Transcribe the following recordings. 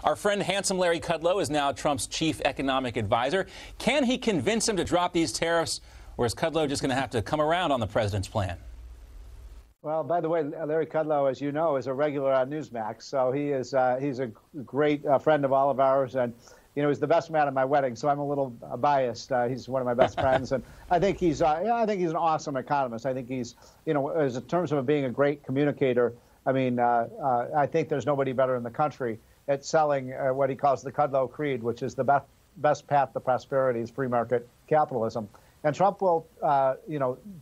Our friend handsome Larry Kudlow is now Trump's chief economic advisor. Can he convince him to drop these tariffs, or is Kudlow just going to have to come around on the president's plan? Well, by the way, Larry Kudlow, as you know, is a regular on Newsmax, so he's a great friend of all of ours, and he's the best man at my wedding, so I'm a little biased. He's one of my best friends, and I think he's an awesome economist. I think he's, as in terms of being a great communicator, I think there's nobody better in the country at selling what he calls the Kudlow creed, which is the best path to prosperity is free market capitalism. And Trump will,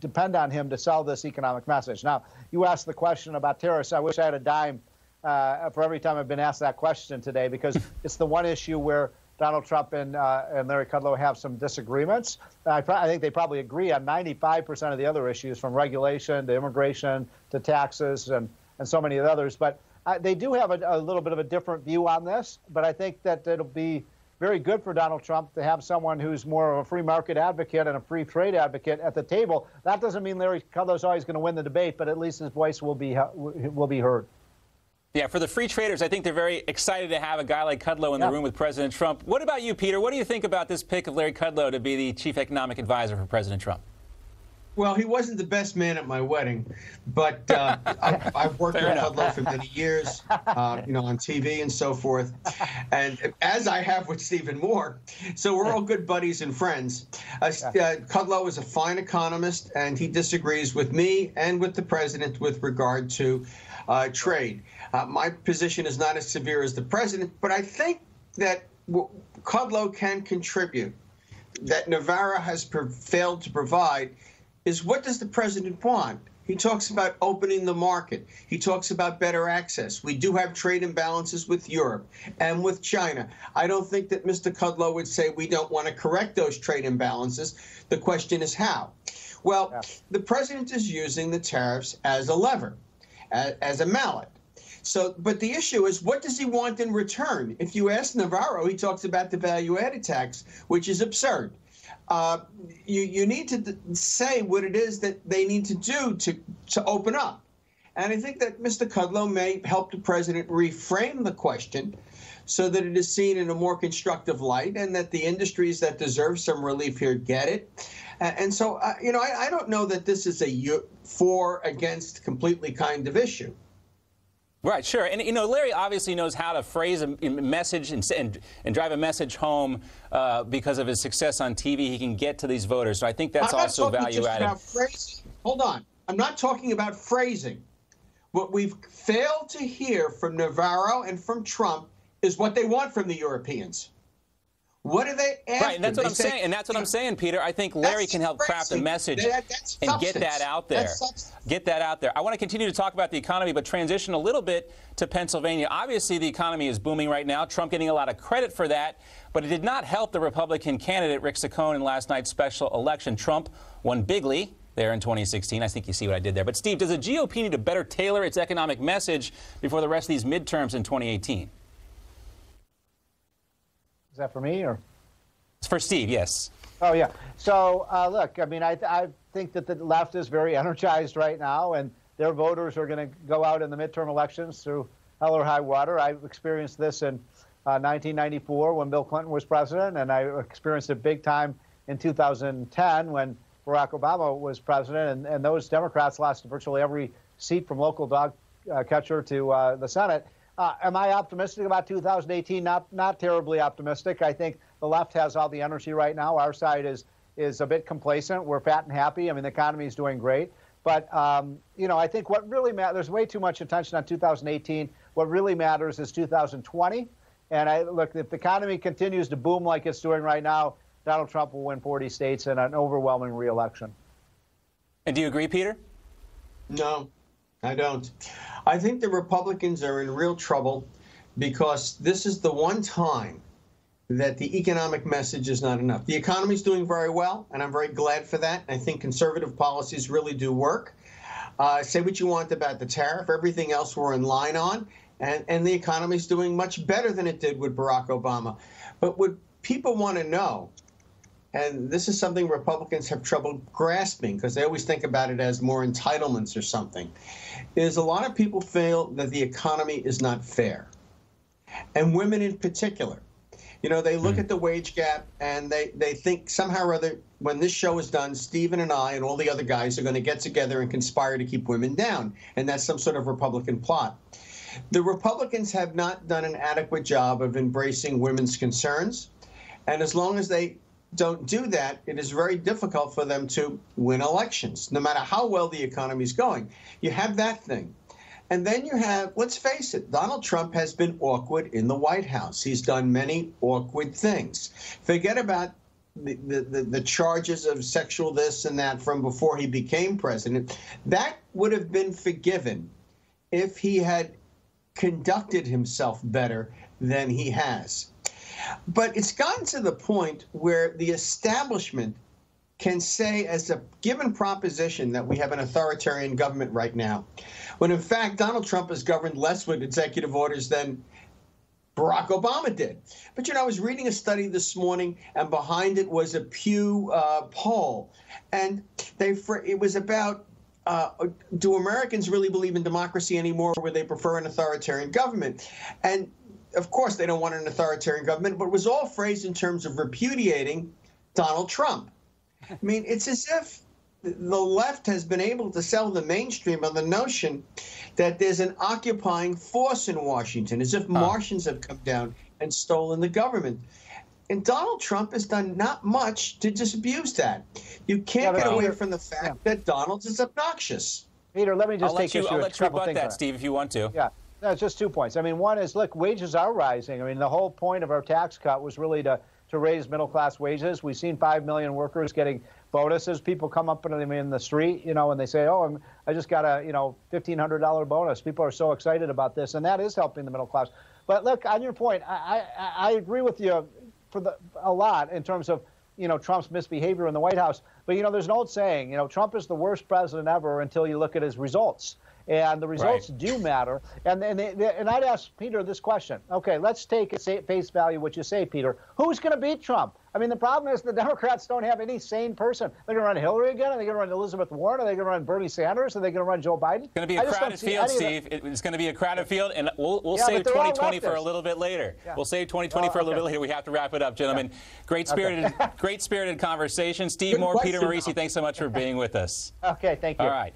depend on him to sell this economic message. Now, you asked the question about tariffs. I wish I had a dime for every time I've been asked that question today, because it's the one issue where Donald Trump and Larry Kudlow have some disagreements. I think they probably agree on 95% of the other issues, from regulation to immigration to taxes and so many of the others. But they do have a little bit of a different view on this. But I think that it'll be very good for Donald Trump to have someone who's more of a free market advocate and a free trade advocate at the table. That doesn't mean Larry Kudlow's always going to win the debate, but at least his voice will be heard. Yeah, for the free traders, I think they're very excited to have a guy like Kudlow in the room with President Trump. What about you, Peter? What do you think about this pick of Larry Kudlow to be the chief economic advisor for President Trump? Well, he wasn't the best man at my wedding, but I've worked with Kudlow for many years, on TV and so forth, and as I have with Stephen Moore. So we're all good buddies and friends. Kudlow is a fine economist, and he disagrees with me and with the president with regard to trade. My position is not as severe as the president, but I think that Kudlow can contribute, that Navarro has failed to provide, is what does the president want? He talks about opening the market. He talks about better access. We do have trade imbalances with Europe and with China. I don't think that Mr. Kudlow would say we don't want to correct those trade imbalances. The question is how. Well, the president is using the tariffs as a lever, as a mallet. So, but the issue is, what does he want in return? If you ask Navarro, he talks about the value-added tax, which is absurd. You need to say what it is that they need to do to open up. And I think that Mr. Kudlow may help the president reframe the question so that it is seen in a more constructive light, and that the industries that deserve some relief here get it. And so, I don't know that this is a for against completely kind of issue. Right, sure. And, Larry obviously knows how to phrase a message and drive a message home because of his success on TV. He can get to these voters. So I think that's also value-added. Hold on. I'm not talking about phrasing. What we've failed to hear from Navarro and from Trump is what they want from the Europeans. What are they after? Right, and that's what I'm saying. And that's what I'm saying, Peter. I think Larry can help craft a message and get that out there. Get that out there. I want to continue to talk about the economy, but transition a little bit to Pennsylvania. Obviously, the economy is booming right now. Trump getting a lot of credit for that, but it did not help the Republican candidate, Rick Cohn, in last night's special election. Trump won bigly there in 2016. I think you see what I did there. But, Steve, does the GOP need to better tailor its economic message before the rest of these midterms in 2018? Is that for me, or? It's for Steve, yes. Oh, yeah. So, look, I think that the left is very energized right now, and their voters are going to go out in the midterm elections through hell or high water. I experienced this in 1994 when Bill Clinton was president, and I experienced it big time in 2010 when Barack Obama was president, and those Democrats lost virtually every seat from local dog catcher to the Senate. Am I optimistic about 2018? Not terribly optimistic. I think the left has all the energy right now. Our side is a bit complacent. We're fat and happy. The economy is doing great. But, I think what really matters, there's way too much attention on 2018. What really matters is 2020. And look, if the economy continues to boom like it's doing right now, Donald Trump will win 40 states in an overwhelming re-election. And do you agree, Peter? No, I don't. I think the Republicans are in real trouble because this is the one time that the economic message is not enough. The economy is doing very well, and I'm very glad for that. I think conservative policies really do work. Say what you want about the tariff. Everything else we're in line on, and the economy is doing much better than it did with Barack Obama. But what people want to know, and this is something Republicans have trouble grasping because they always think about it as more entitlements or something, is a lot of people feel that the economy is not fair. and women in particular. You know, they look at the wage gap and they think somehow or other, when this show is done, Stephen and I and all the other guys are going to get together and conspire to keep women down. And that's some sort of Republican plot. The Republicans have not done an adequate job of embracing women's concerns. And as long as they don't do that, it is very difficult for them to win elections, no matter how well the economy is going. You have that thing. And then you have, let's face it, Donald Trump has been awkward in the White House. He's done many awkward things. Forget about the charges of sexual this and that from before he became president. That would have been forgiven if he had conducted himself better than he has. But it's gotten to the point where the establishment can say as a given proposition that we have an authoritarian government right now, when in fact Donald Trump has governed less with executive orders than Barack Obama did. But, you know, I was reading a study this morning, and behind it was a Pew poll, and it was about do Americans really believe in democracy anymore, or would they prefer an authoritarian government? And of course they don't want an authoritarian government, but it was all phrased in terms of repudiating Donald Trump. I mean, it's as if the left has been able to sell the mainstream on the notion that there's an occupying force in Washington, as if Martians have come down and stolen the government. And Donald Trump has done not much to disabuse that. You can't get away from the fact that Donald is obnoxious. Peter, let me just take issue with a couple things. I'll let you rebut that, Steve, if you want to. Yeah. No, it's just 2 points. I mean, one is, look, wages are rising. I mean, the whole point of our tax cut was really to raise middle-class wages. We've seen 5 million workers getting bonuses. People come up to them in the street, you know, and they say, oh, I just got a, $1,500 bonus. People are so excited about this, and that is helping the middle class. But look, on your point, I agree with you a lot in terms of, Trump's misbehavior in the White House. But, there's an old saying, Trump is the worst president ever until you look at his results. And the results do matter. And I'd ask Peter this question. Okay, let's take at face value what you say, Peter. Who's going to beat Trump? I mean, the problem is the Democrats don't have any sane person. They're going to run Hillary again? Are they going to run Elizabeth Warren? Are they going to run Bernie Sanders? Are they going to run Joe Biden? It's going to be a crowded field, Steve. It's going to be a crowded field, and we'll save 2020 for a little bit later. Yeah. We'll save 2020 for a little bit later. We have to wrap it up, gentlemen. Yeah. Great spirited conversation. Steve Moore, Peter Morici, thanks so much for being with us. Okay, thank you. All right.